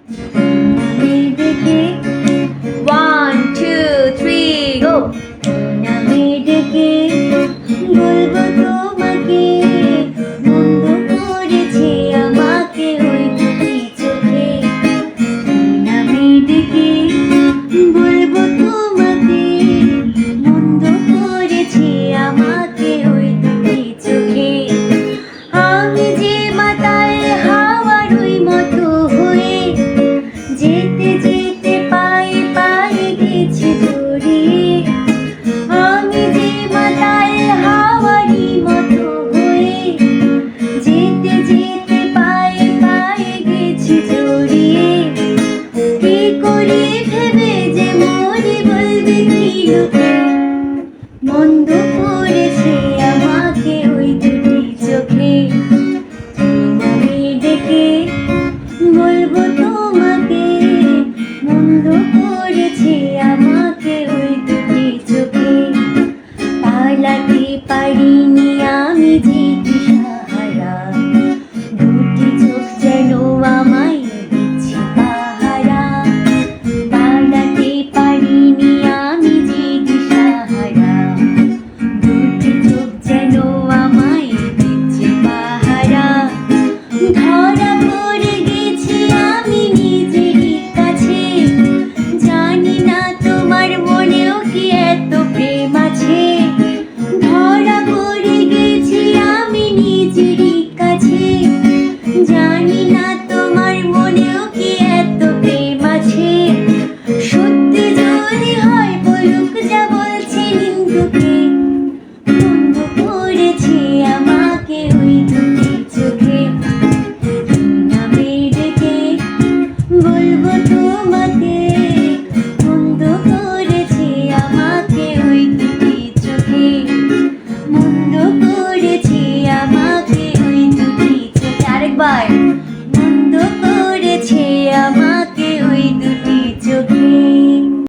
নামে ডেকে 1 2 3 গো। নামে ডেকে বলবো তোমাকে, মন্দ করেছে আমাকে ওই দুটি চোখে। নামে ডেকে বলবো তোমাকে, মন্দ করেছে আমাকে ওই দুটি চোখে। আমি যে মাতাল হাওয়ার ওই মতো হয়ে, যেতে যেতে পায়ে পায়ে গেছি জড়িয়ে। আমি যে মাতাল হাওয়ারই মতো হয়ে, যেতে যেতে পায়ে পায়ে গেছি জড়িয়ে।